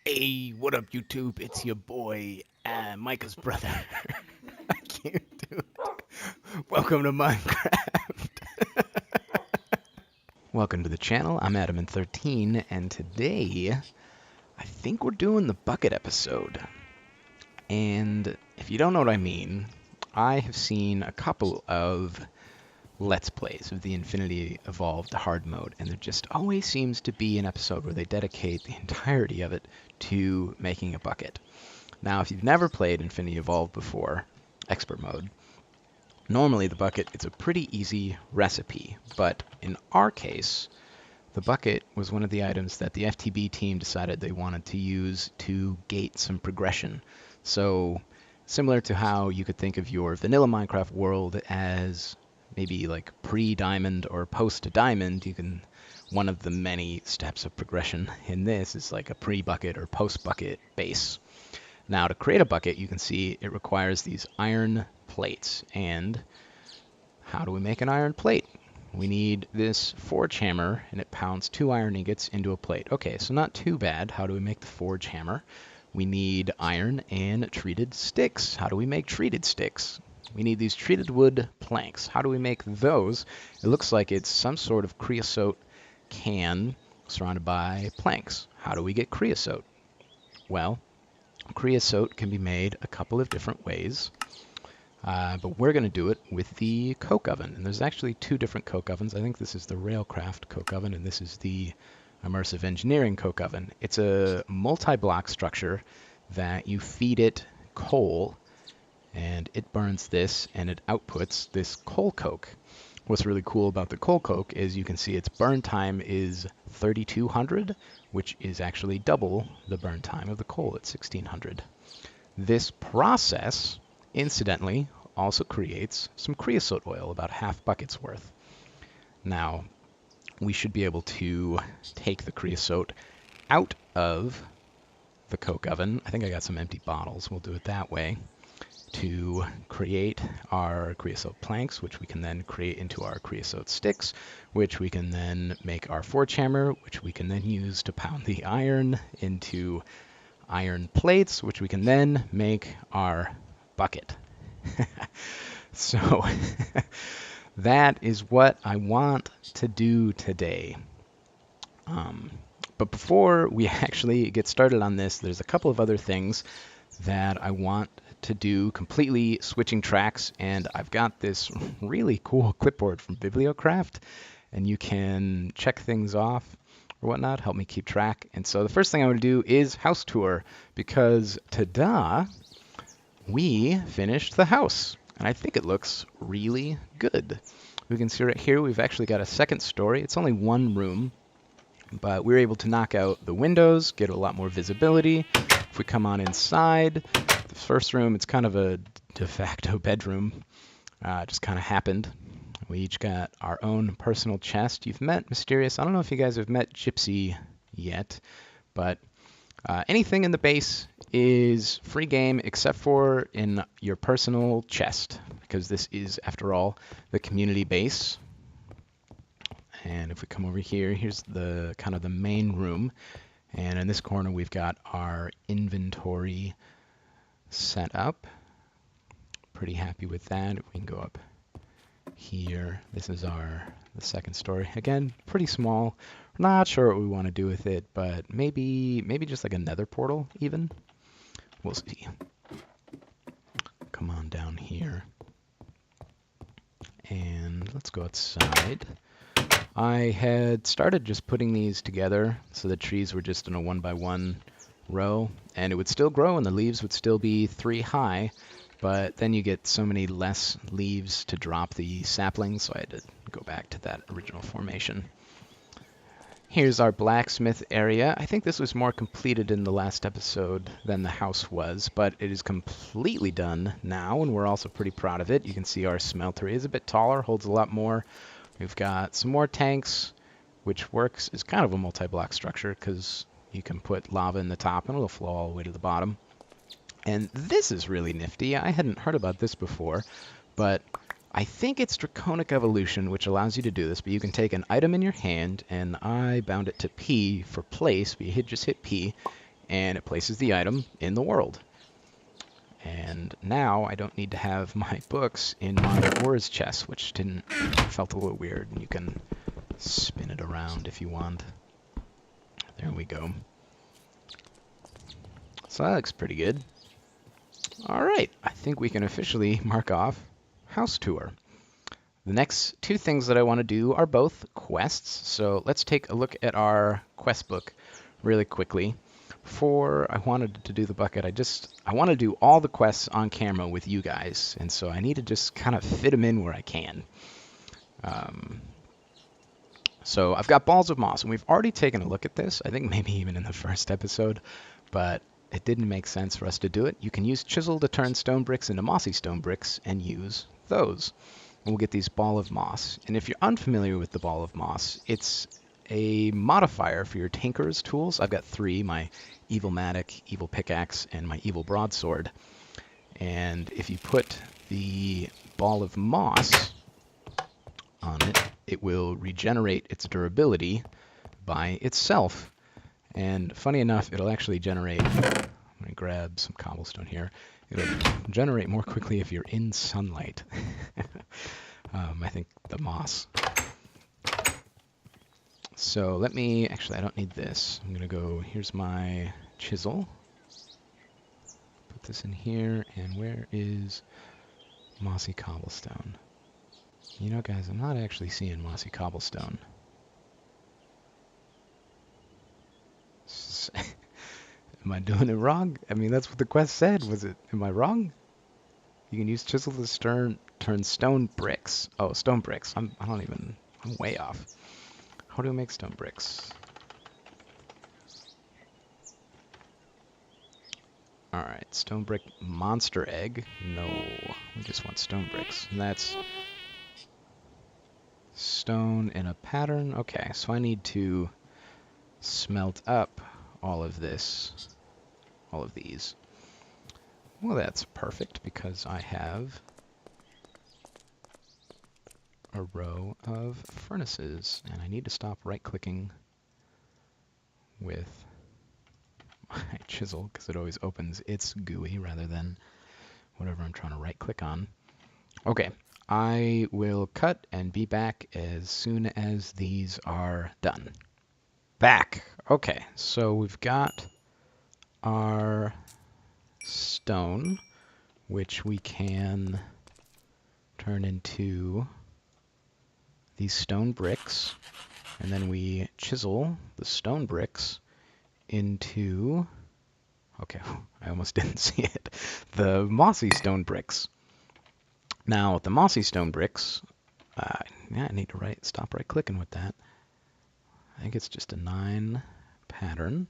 Hey, what up, YouTube? It's your boy, Micah's brother. I can't do it. Welcome to Minecraft. Welcome to the channel. I'm Adamant13, and today I think we're doing the bucket episode. And if you don't know what I mean, I have seen a couple of Let's Plays of the Infinity Evolved hard mode, and there just always seems to be an episode where they dedicate the entirety of it to making a bucket. Now, if you've never played Infinity Evolved before, expert mode, normally the bucket is a pretty easy recipe, but in our case, the bucket was one of the items that the FTB team decided they wanted to use to gate some progression. So, similar to how you could think of your vanilla Minecraft world as maybe like pre-diamond or post-diamond, one of the many steps of progression in this is like a pre-bucket or post-bucket base. Now, to create a bucket, you can see it requires these iron plates. And how do we make an iron plate? We need this forge hammer, and it pounds 2 iron ingots into a plate. Okay, so not too bad. How do we make the forge hammer? We need iron and treated sticks. How do we make treated sticks? We need these treated wood planks. How do we make those? It looks like it's some sort of creosote can surrounded by planks. How do we get creosote? Well, creosote can be made a couple of different ways, but we're going to do it with the coke oven. And there's actually 2 different coke ovens. I think this is the Railcraft coke oven, and this is the Immersive Engineering coke oven. It's a multi-block structure that you feed it coal, and it burns this, and it outputs this coal coke. What's really cool about the coal coke is you can see its burn time is 3200, which is actually double the burn time of the coal at 1600. This process, incidentally, also creates some creosote oil, about half bucket's worth. Now, we should be able to take the creosote out of the coke oven. I think I got some empty bottles. We'll do it that way to create our creosote planks, which we can then create into our creosote sticks, which we can then make our forge hammer, which we can then use to pound the iron into iron plates, which we can then make our bucket. So that is what I want to do today. But before we actually get started on this, there's a couple of other things that I want to do, completely switching tracks, and I've got this really cool clipboard from Bibliocraft, and you can check things off or whatnot, help me keep track. And so the first thing I want to do is house tour, because ta-da, we finished the house, and I think it looks really good. We can see right here we've actually got a second story. It's only 1 room, but we were able to knock out the windows, get a lot more visibility. If we come on inside, the first room, it's kind of a de facto bedroom. It just kind of happened. We each got our own personal chest. You've met Mysterious. I don't know if you guys have met Gypsy yet, but anything in the base is free game except for in your personal chest, because this is, after all, the community base. And if we come over here, here's the kind of the main room. And in this corner, we've got our inventory set up. Pretty happy with that. We can go up here. This is the second story. Again, pretty small. Not sure what we want to do with it, but maybe just like a nether portal even. We'll see. Come on down here. And let's go outside. I had started just putting these together so the trees were just in a 1x1 row, and it would still grow and the leaves would still be 3 high, but then you get so many less leaves to drop the saplings, so I had to go back to that original formation. Here's our blacksmith area. I think this was more completed in the last episode than the house was, but it is completely done now, and we're also pretty proud of it. You can see our smeltery is a bit taller, holds a lot more. We've got some more tanks, which works as kind of a multi-block structure because you can put lava in the top and it'll flow all the way to the bottom. And this is really nifty. I hadn't heard about this before, but I think it's Draconic Evolution, which allows you to do this, but you can take an item in your hand, and I bound it to P for place, but you just hit P, and it places the item in the world. And now I don't need to have my books in my ores chest, which felt a little weird. And you can spin it around if you want. There we go. So that looks pretty good. All right, I think we can officially mark off house tour. The next two things that I want to do are both quests. So let's take a look at our quest book really quickly. Before I wanted to do the bucket, I want to do all the quests on camera with you guys, and so I need to just kind of fit them in where I can. So I've got balls of moss, and we've already taken a look at this, I think maybe even in the first episode, but it didn't make sense for us to do it. You can use chisel to turn stone bricks into mossy stone bricks and use those. And we'll get these ball of moss. And if you're unfamiliar with the ball of moss, it's a modifier for your tinker's tools. I've got 3, my evil mattock, evil pickaxe, and my evil broadsword. And if you put the ball of moss on it, it will regenerate its durability by itself. And funny enough, it'll actually generate, I'm going to grab some cobblestone here, it'll generate more quickly if you're in sunlight. I think the moss. So let me, actually I don't need this. I'm going to go, here's my chisel. Put this in here, and where is mossy cobblestone? You know guys, I'm not actually seeing mossy cobblestone. Am I doing it wrong? I mean, that's what the quest said. Am I wrong? You can use chisel to turn stone bricks. Oh, stone bricks. I'm way off. How do I make stone bricks? Alright, stone brick monster egg. No, we just want stone bricks. And that's stone in a pattern. Okay, so I need to smelt up all of these. Well, that's perfect because I have a row of furnaces, and I need to stop right-clicking with my chisel because it always opens its GUI rather than whatever I'm trying to right-click on. Okay, I will cut and be back as soon as these are done. Back. Okay, so we've got our stone, which we can turn into these stone bricks, and then we chisel the stone bricks into, okay, I almost didn't see it, the mossy stone bricks. Now, with the mossy stone bricks, yeah, I need to stop right-clicking with that. I think it's just a 9 pattern,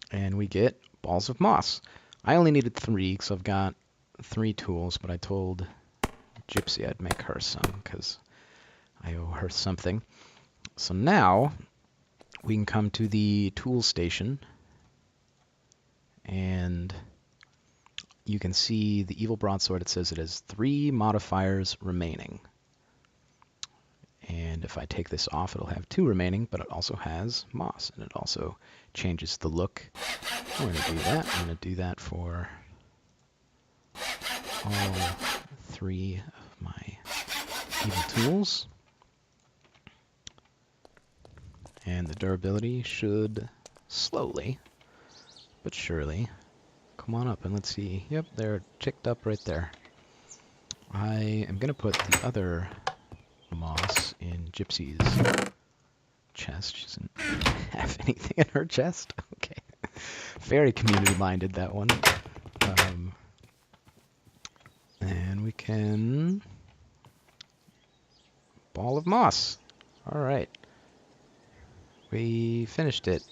and we get balls of moss. I only needed 3 because I've got 3 tools, but I told Gypsy I'd make her some because I owe her something. So now we can come to the tool station, and you can see the evil broadsword. It says it has 3 modifiers remaining. And if I take this off, it'll have 2 remaining, but it also has moss, and it also changes the look. I'm going to do that. I'm going to do that for all 3 of my evil tools. And the durability should slowly, but surely, come on up and let's see. Yep, they're ticked up right there. I am going to put the other moss in Gypsy's chest. She doesn't have anything in her chest. Okay. Very community-minded, that one. And we can... Ball of moss. All right. We finished it.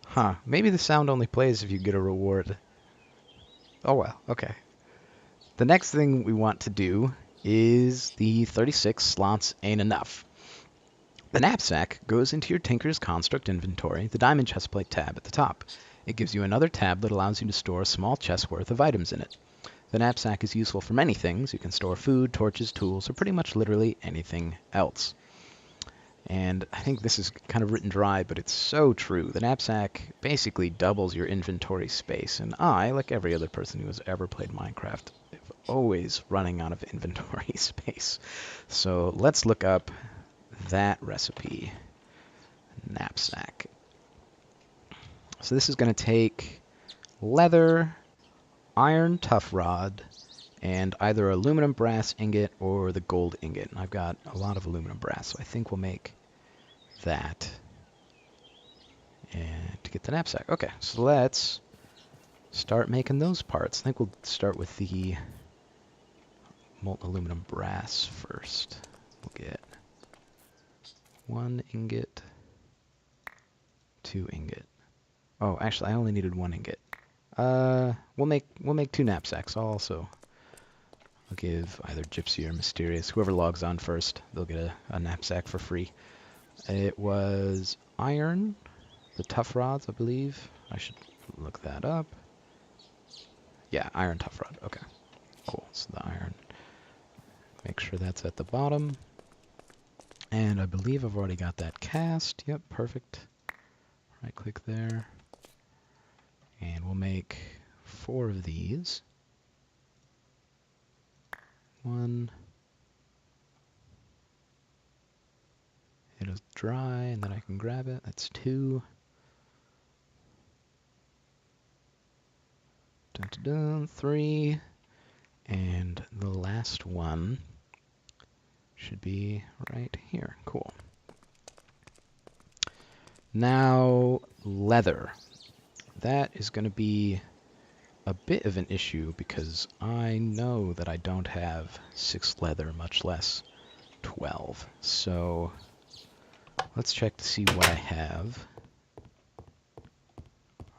Huh. Maybe the sound only plays if you get a reward. Oh well, okay. The next thing we want to do is the 36 slots ain't enough. The knapsack goes into your Tinker's Construct inventory, the diamond chestplate tab at the top. It gives you another tab that allows you to store a small chest worth of items in it. The knapsack is useful for many things. You can store food, torches, tools, or pretty much literally anything else. And I think this is kind of written dry, but it's so true. The knapsack basically doubles your inventory space, and I, like every other person who has ever played Minecraft, am always running out of inventory space. So let's look up that recipe, knapsack. So this is going to take leather, iron tough rod, and either aluminum brass ingot or the gold ingot. And I've got a lot of aluminum brass, so I think we'll make that and to get the knapsack. Okay, so let's start making those parts. I think we'll start with the molten aluminum brass first. We'll get 1 ingot, 2 ingot. Oh, actually, I only needed 1 ingot. We'll make 2 knapsacks. I'll give either Gypsy or Mysterious, whoever logs on first, they'll get a knapsack for free. It was iron, the tough rods, I believe. I should look that up. Yeah, iron tough rod. Okay, cool. So the iron. Make sure that's at the bottom. And I believe I've already got that cast. Yep, perfect. Right click there. And we'll make 4 of these. 1. It'll dry and then I can grab it. That's 2. Dun, dun, dun, 3. And the last one should be right here. Cool. Now, leather. That is going to be a bit of an issue because I know that I don't have 6 leather, much less 12. So let's check to see what I have.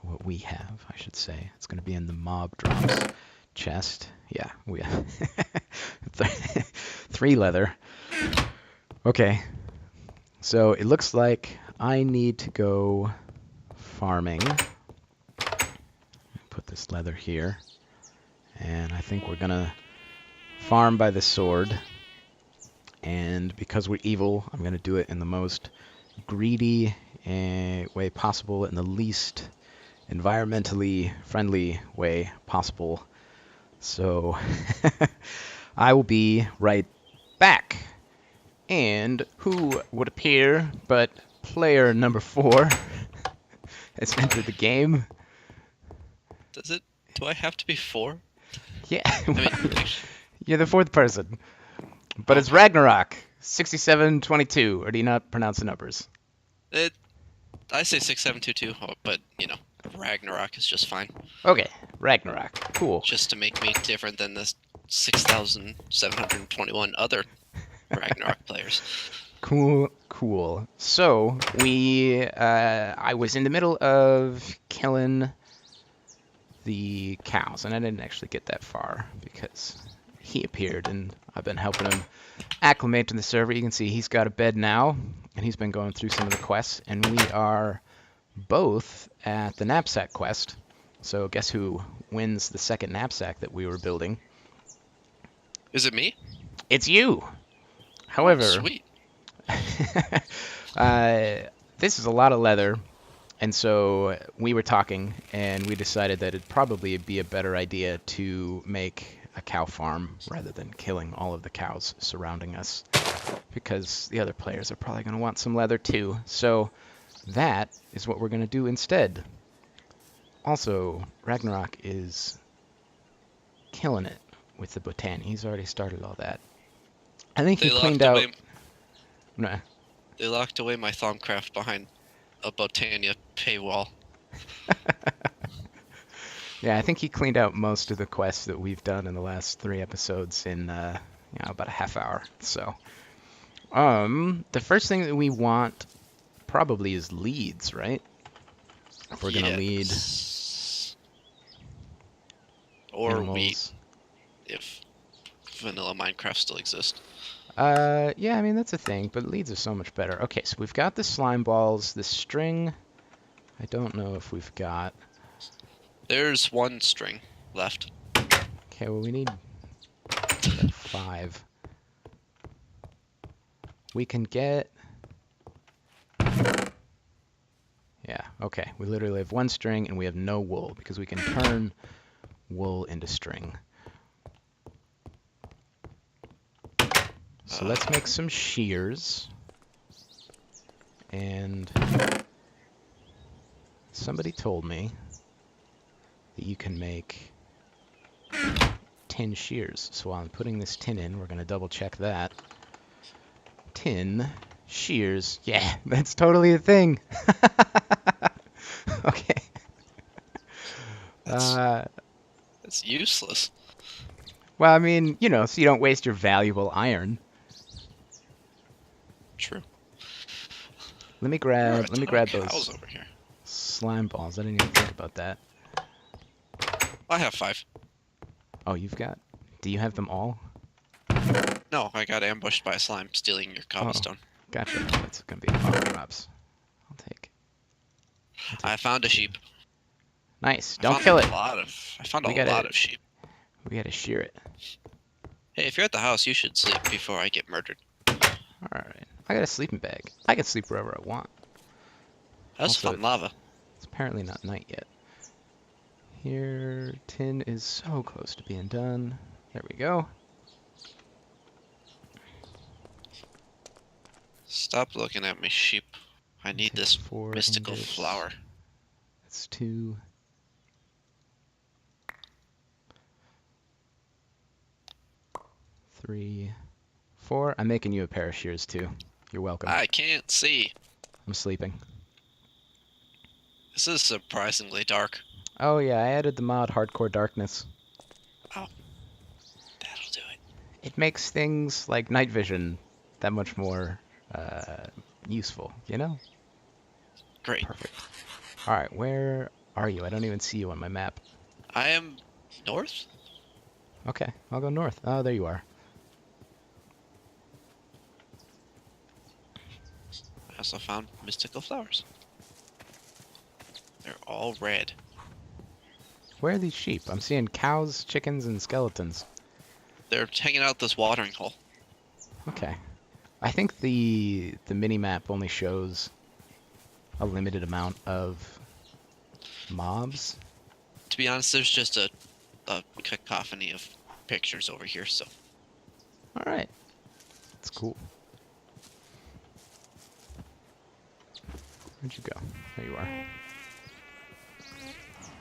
Or what we have, I should say. It's going to be in the mob drops chest. Yeah, we have 3 leather. Okay. So it looks like I need to go farming. Put this leather here. And I think we're going to farm by the sword. And because we're evil, I'm going to do it in the most greedy way possible, in the least environmentally friendly way possible. So I will be right back. And who would appear but player number 4 has entered the game. Does it? Do I have to be 4? Yeah. I mean, You're the 4th person. But it's Ragnarok, 6722, or do you not pronounce the numbers? I say 6722, but, Ragnarok is just fine. Okay, Ragnarok. Cool. Just to make me different than the 6,721 other Ragnarok players. Cool. So, I was in the middle of killing the cows, and I didn't actually get that far because he appeared, and I've been helping him acclimate to the server. You can see he's got a bed now, and he's been going through some of the quests, and we are both at the knapsack quest. So guess who wins the second knapsack that we were building? Is it me? It's you! However, sweet. This is a lot of leather, and so we were talking, and we decided that it'd probably be a better idea to make a cow farm rather than killing all of the cows surrounding us, because the other players are probably going to want some leather too. So that is what we're going to do instead. Also, Ragnarok is killing it with the botany. He's already started all that. I think he cleaned out... Nah. They locked away my Thaumcraft behind a Botania paywall. Yeah, I think he cleaned out most of the quests that we've done in the last 3 episodes in about a half hour. So, the first thing that we want probably is leads, right? If we're gonna lead or animals. wheat, if vanilla Minecraft still exists. Yeah, I mean that's a thing, but leads are so much better. Okay, so we've got the slime balls, the string. I don't know if we've got. There's 1 string left. Okay, well we need 5. We can get Okay, we literally have one string and we have no wool because we can turn wool into string. So let's make some shears. And somebody told me that you can make tin shears. So while I'm putting this tin in, we're going to double check that. Tin shears. Yeah, that's totally a thing. Okay. That's useless. Well, I mean, you know, so you don't waste your valuable iron. True. Let me There are a grab ton of those cows over here. slime balls. I didn't even think about that. I have 5. Oh, you've got. Do you have them all? No, I got ambushed by a slime stealing your cobblestone. Gotcha. That's gonna be a lot of drops. I'll take. I found a sheep. Nice. I Don't found kill a it. lot of. I found We a gotta- lot of sheep. We gotta shear it. Hey, if you're at the house, you should sleep before I get murdered. Alright. I got a sleeping bag. I can sleep wherever I want. That's Also, fun lava. It's apparently not night yet. Here, tin is so close to being done. There we go. Stop looking at me, sheep. I need this 4 mystical ingots. flower. That's 2. Three, 4. I'm making you a pair of shears too. You're welcome. I can't see. I'm sleeping. This is surprisingly dark. Oh yeah, I added the mod Hardcore Darkness. That'll do it. It makes things like night vision that much more useful, you know? Great. Perfect. Alright, where are you? I don't even see you on my map. I am north? Okay, I'll go north. Oh, there you are. I also found mystical flowers. They're all red. Where are these sheep? I'm seeing cows, chickens, and skeletons. They're hanging out this watering hole. Okay. I think the mini-map only shows a limited amount of mobs. To be honest, there's just a cacophony of pictures over here, so. Alright. That's cool. Where'd you go? There you are.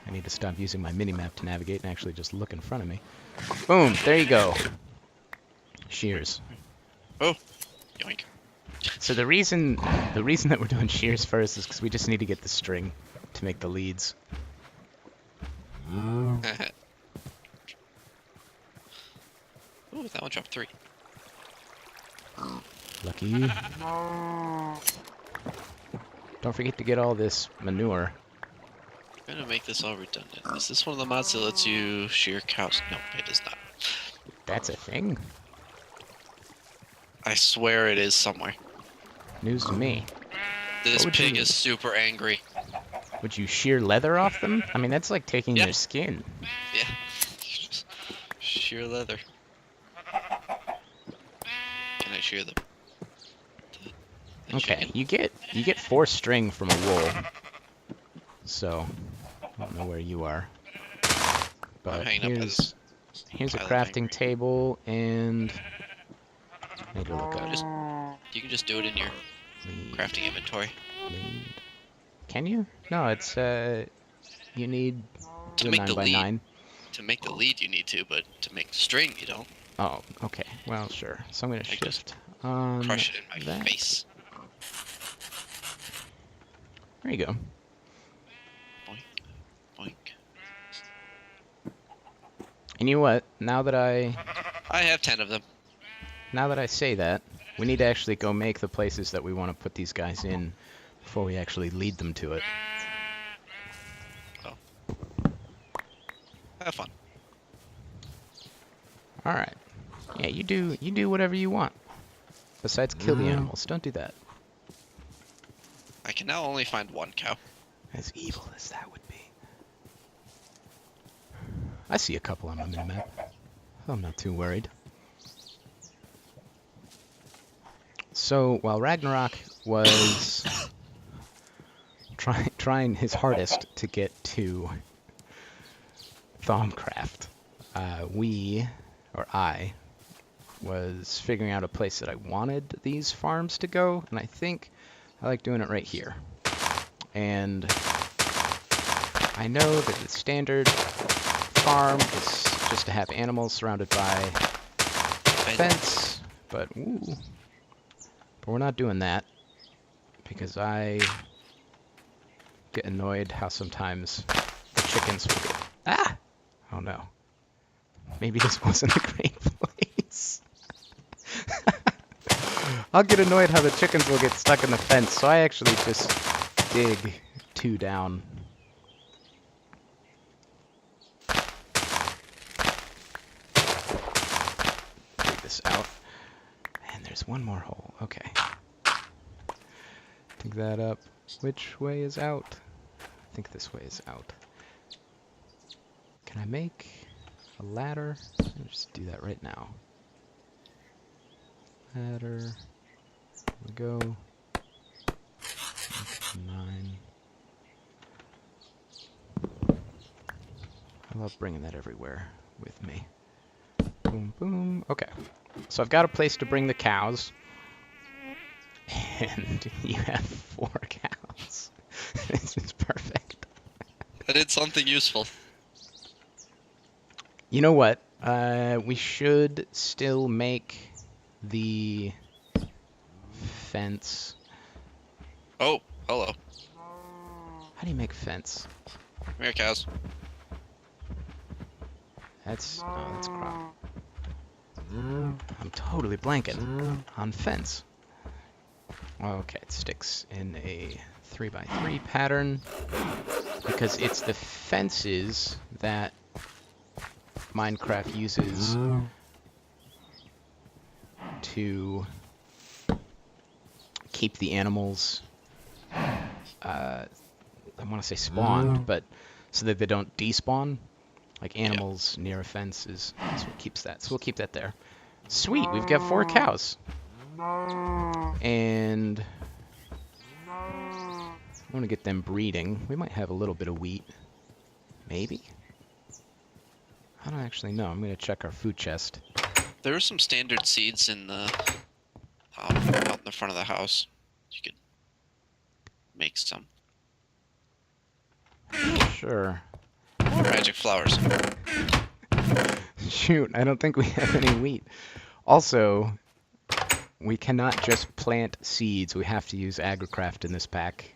I need to stop using my mini-map to navigate and actually just look in front of me. Boom! There you go. Shears. Oh, yoink. So the reason that we're doing shears first is because we just need to get the string to make the leads. Ooh, that one dropped 3. Lucky. Don't forget to get all this manure. I'm gonna make this all redundant. Is this one of the mods that lets you shear cows? No, it is not. That's a thing. I swear it is somewhere. News to me. This would pig you- is super angry. Would you shear leather off them? I mean, that's like taking Yeah. their skin. Yeah. Shear leather. Can I shear the Okay, chicken? you get 4 string from a wool. So, I don't know where you are. But hanging up by here's a pile of crafting angry. table and I need to look up. You can just do it in your Lead, crafting inventory. lead. Can you? No, it's you need To the make 9 the by lead. 9. To make the lead you need to, but to make the string you don't. Oh, okay. Well, sure. So I'm gonna I just shift on Crush it in my that. face. There you go. Boink, boink. And you know what? Now that I have 10 of them. say that, we need to actually go make the places that we want to put these guys in before we actually lead them to it. Have fun. All right. Yeah, you do whatever you want. Besides kill the animals. Don't do that. I can now only find 1 cow. As evil as that would be. I see a couple on my minimap. I'm not too worried. So, while Ragnarok was trying his hardest to get to Thaumcraft. I was figuring out a place that I wanted these farms to go, and I think I like doing it right here. And I know that the standard farm is just to have animals surrounded by fence, but we're not doing that because I get annoyed how sometimes the chickens will get oh no, maybe this wasn't a great place. I'll get annoyed how the chickens will get stuck in the fence, so I actually just dig 2 down. Dig this out. And there's one more hole. Okay. Dig that up. Which way is out? I think this way is out. Can I make a ladder? I'll just do that right now. Ladder. There we go. 9. I love bringing that everywhere with me. Boom, boom. Okay. So I've got a place to bring the cows. And you have 4 cows. This is perfect. I did something useful. You know what? We should still make the fence. Oh, hello. How do you make fence? Come here, cows. That's crop. I'm totally blanking on fence. Okay, it sticks in a 3x3 pattern because it's the fences that Minecraft uses to keep the animals, I want to say spawned, but so that they don't despawn. Like animals near a fence is what keeps that. So we'll keep that there. Sweet, we've got 4 cows. And I want to get them breeding. We might have a little bit of wheat. Maybe? I don't actually know. I'm going to check our food chest. There are some standard seeds in the out in the front of the house. You could make some. Sure. Magic flowers. Shoot, I don't think we have any wheat. Also, we cannot just plant seeds. We have to use agricraft in this pack.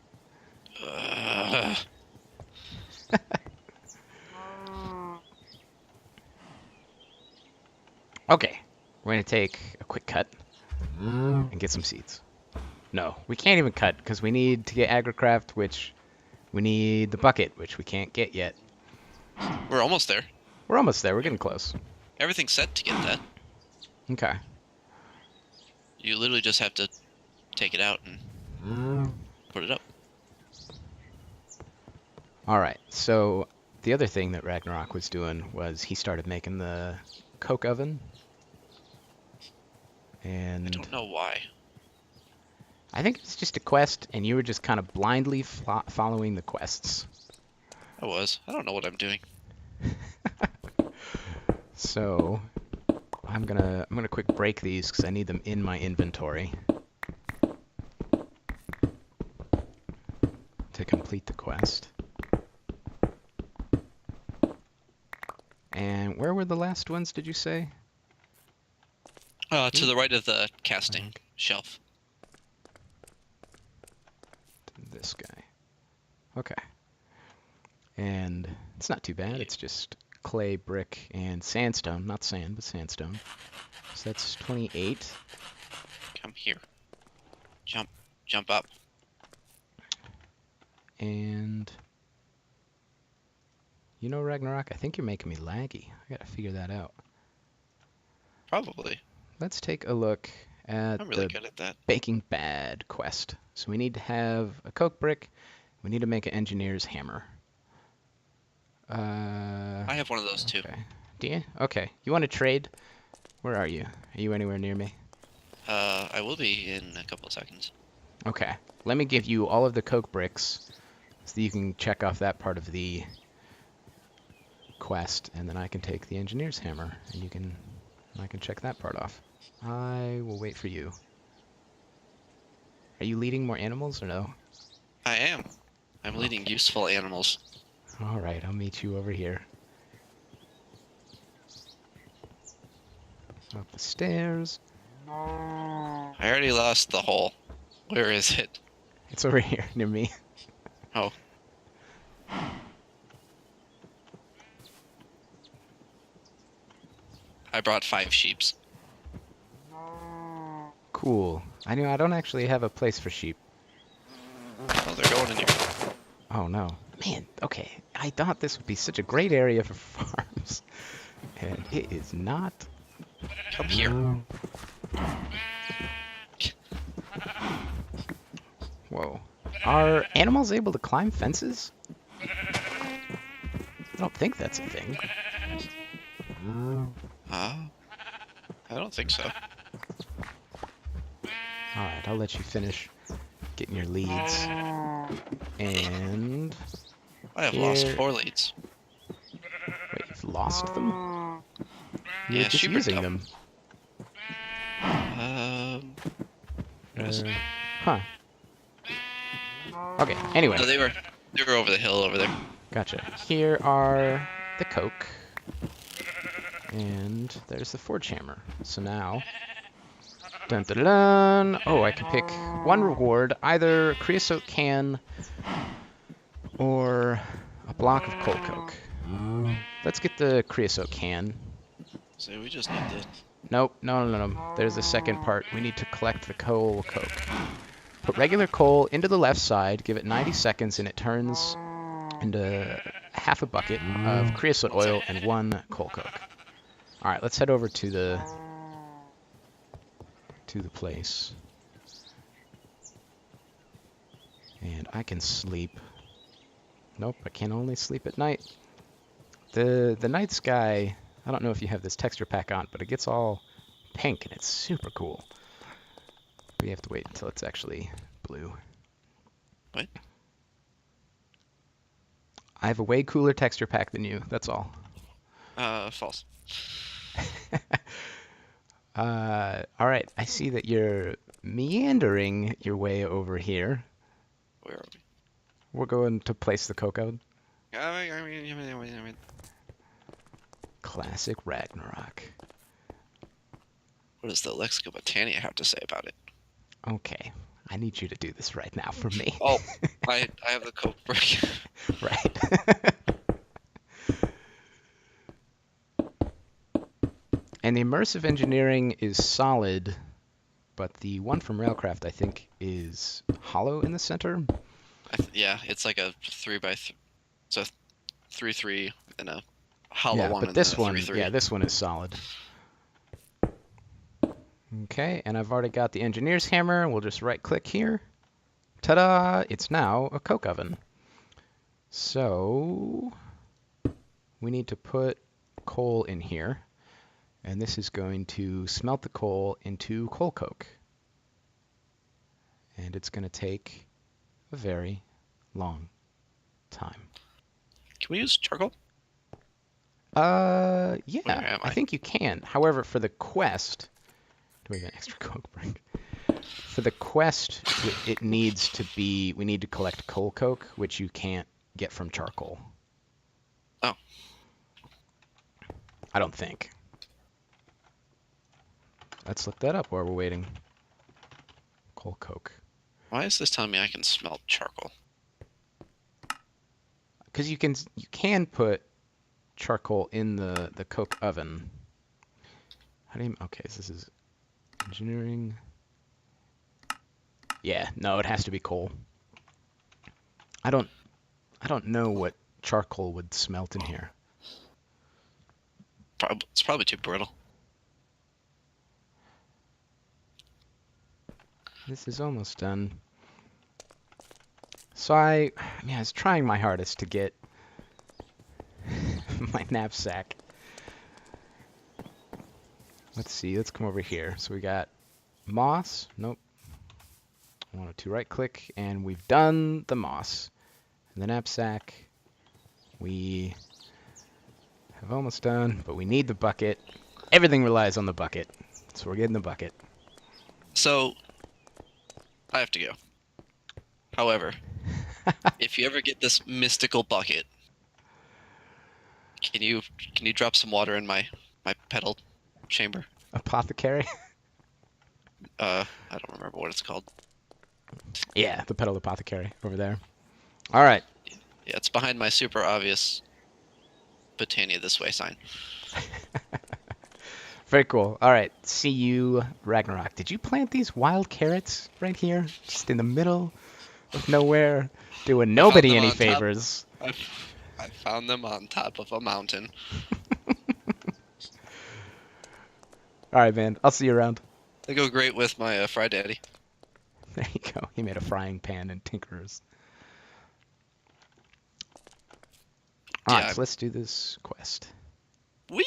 Okay, we're going to take a quick cut and get some seeds. No, we can't even cut because we need to get agricraft, which we need the bucket, which we can't get yet. We're almost there. We're almost there. We're getting close. Everything's set to get that. Okay. You literally just have to take it out and put it up. All right. So the other thing that Ragnarok was doing was he started making the coke oven. And I don't know why. I think it's just a quest, and you were just kind of blindly following the quests. I was. I don't know what I'm doing. So I'm gonna quick break these because I need them in my inventory to complete the quest. And where were the last ones, did you say? To the right of the casting shelf. This guy. Okay. And it's not too bad. It's just clay, brick, and sandstone. Not sand, but sandstone. So that's 28. Come here. Jump up. And you know, Ragnarok, I think you're making me laggy. I gotta figure that out. Probably. Let's take a look at I'm really the good at that. Baking Bad quest. So we need to have a coke brick. We need to make an engineer's hammer. I have one of those too. Okay. Do you? Okay. You want to trade? Where are you? Are you anywhere near me? I will be in a couple of seconds. Okay. Let me give you all of the coke bricks So that you can check off that part of the quest, and then I can take the engineer's hammer, and I can check that part off. I will wait for you. Are you leading more animals or no? I am. I'm leading useful animals. All right, I'll meet you over here. Up the stairs. I already lost the hole. Where is it? It's over here near me. Oh. I brought 5 sheeps. Cool. I don't actually have a place for sheep. Oh, they're going in here. Oh no. Man, okay. I thought this would be such a great area for farms. And it is not. Come here. Whoa. Are animals able to climb fences? I don't think that's a thing. I don't think so. Alright, I'll let you finish getting your leads. And... I have lost 4 leads. Wait, you've lost them? You Yeah, were just sheep are using dumb. them. What is it? Huh. Okay, anyway. No, they were over the hill over there. Gotcha. Here are the coke. And there's the forge hammer. So now... Dun, dun, dun. Oh, I can pick one reward, either a creosote can or a block of coal coke. Let's get the creosote can. So we just need to... Nope, no. There's the second part. We need to collect the coal coke. Put regular coal into the left side, give it 90 seconds, and it turns into half a bucket of creosote oil and 1 coal coke. Alright, let's head over to the place. And I can sleep. Nope, I can only sleep at night. The night sky, I don't know if you have this texture pack on, but it gets all pink and it's super cool. We have to wait until it's actually blue. What? I have a way cooler texture pack than you, that's all. False. Alright, I see that you're meandering your way over here. Where are we? We're going to place the cocoa. I Classic Ragnarok. What does the Lexicobotania have to say about it? Okay, I need you to do this right now for me. Oh, I have the coke brick. Right. And the immersive engineering is solid, but the one from Railcraft, I think, is hollow in the center. Yeah, it's like a 3x3. It's a 3-3 and a hollow Yeah, one. but and this then a one, 3-3. yeah, this one is solid. Okay, and I've already got the engineer's hammer. We'll just right-click here. Ta-da! It's now a coke oven. So we need to put coal in here, and this is going to smelt the coal into coal coke. And it's going to take a very long time. Can we use charcoal? Yeah, Where am I I? think you can. However, for the quest, do we have an extra coke brick? For the quest, it needs to be, we need to collect coal coke, which you can't get from charcoal. Oh. I don't think. Let's look that up while we're waiting. Coal coke. Why is this telling me I can smelt charcoal? Because you can put charcoal in the coke oven. How do you, okay, so this is engineering. Yeah, no, it has to be coal. I don't know what charcoal would smelt in here. It's probably too brittle. This is almost done. So I was trying my hardest to get my knapsack. Let's see, let's come over here. So we got moss. Nope. I wanted to right click, and we've done the moss. In the knapsack, we have almost done, but we need the bucket. Everything relies on the bucket, so we're getting the bucket. So, I have to go. However, if you ever get this mystical bucket, can you drop some water in my pedal chamber? Apothecary? I don't remember what it's called. Yeah, the pedal apothecary over there. All right. Yeah, it's behind my super obvious Botania this way sign. Very cool. All right. See you, Ragnarok. Did you plant these wild carrots right here? Just in the middle of nowhere? Doing I found nobody them any on top. favors. I found them on top of a mountain. All right, man. I'll see you around. They go great with my Fry Daddy. There you go. He made a frying pan and tinkerers. All right, Yeah. so let's do this quest. Whee!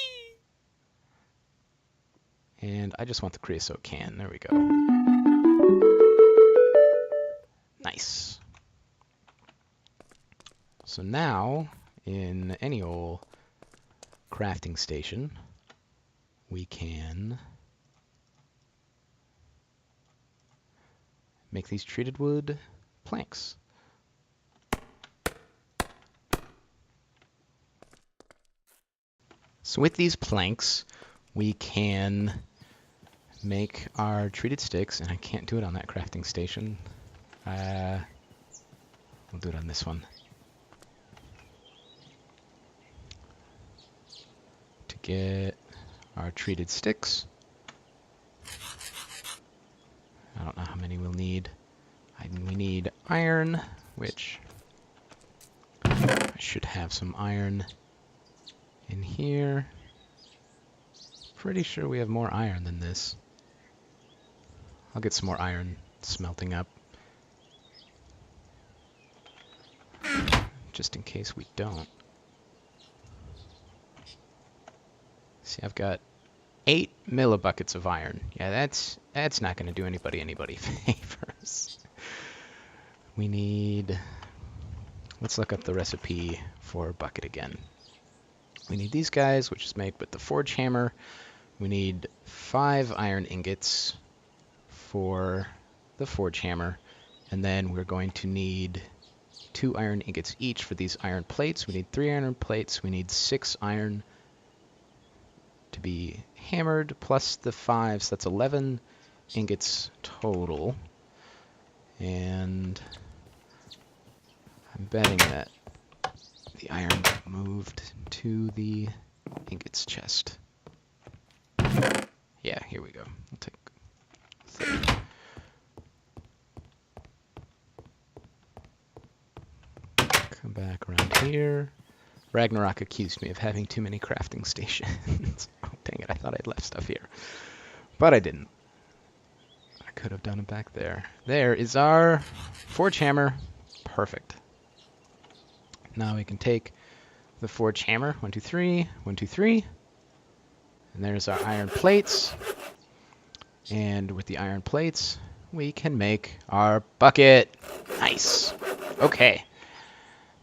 And I just want the creosote can. There we go. Nice. So now, in any old crafting station, we can make these treated wood planks. So with these planks, we can make our treated sticks, and I can't do it on that crafting station. We'll do it on this one. To get our treated sticks, I don't know how many we'll need. We need iron, which I should have some iron in here. Pretty sure we have more iron than this. I'll get some more iron smelting up. Just in case we don't. See, I've got 8 millibuckets of iron. Yeah, that's not going to do anybody favors. We need... Let's look up the recipe for bucket again. We need these guys, which is made with the forge hammer. We need 5 iron ingots for the forge hammer. And then we're going to need 2 iron ingots each for these iron plates. We need 3 iron plates. We need 6 iron to be hammered, plus the 5, so that's 11 ingots total. And I'm betting that the iron moved to the ingots chest. Yeah, here we go. We'll take 30. Come back around here. Ragnarok accused me of having too many crafting stations. Oh, dang it, I thought I'd left stuff here. But I didn't. I could have done it back there. There is our forge hammer. Perfect. Now we can take the forge hammer. 1, 2, 3. 1, 2, 3. And there's our iron plates. And with the iron plates, we can make our bucket. Nice. Okay.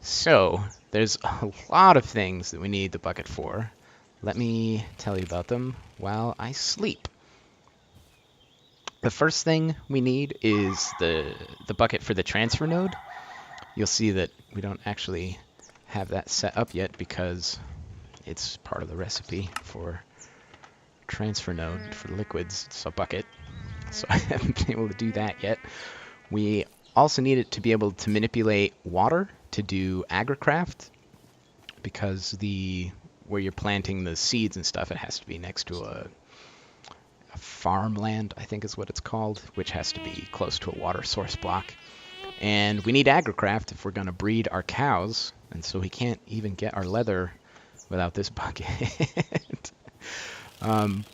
So, there's a lot of things that we need the bucket for. Let me tell you about them while I sleep. The first thing we need is the bucket for the transfer node. You'll see that we don't actually have that set up yet because it's part of the recipe for transfer node for liquids. It's a bucket, so I haven't been able to do that yet. We also need it to be able to manipulate water to do agricraft, because where you're planting the seeds and stuff, it has to be next to a farmland, I think is what it's called, which has to be close to a water source block. And we need agricraft if we're going to breed our cows, and so we can't even get our leather without this bucket.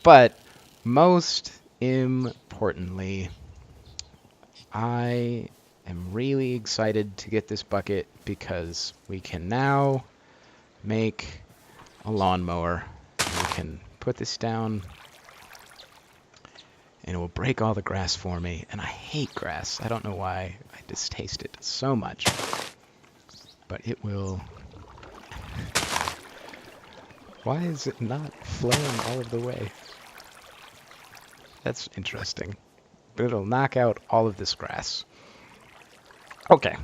But most importantly, I am really excited to get this bucket because we can now make a lawnmower. We can put this down and it will break all the grass for me. And I hate grass. I don't know why. I distaste it so much. but it will... Why is it not flowing all of the way? That's interesting. But it'll knock out all of this grass. Okay.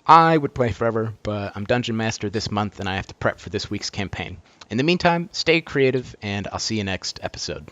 I would play forever, but I'm Dungeon Master this month and I have to prep for this week's campaign. In the meantime, stay creative and I'll see you next episode.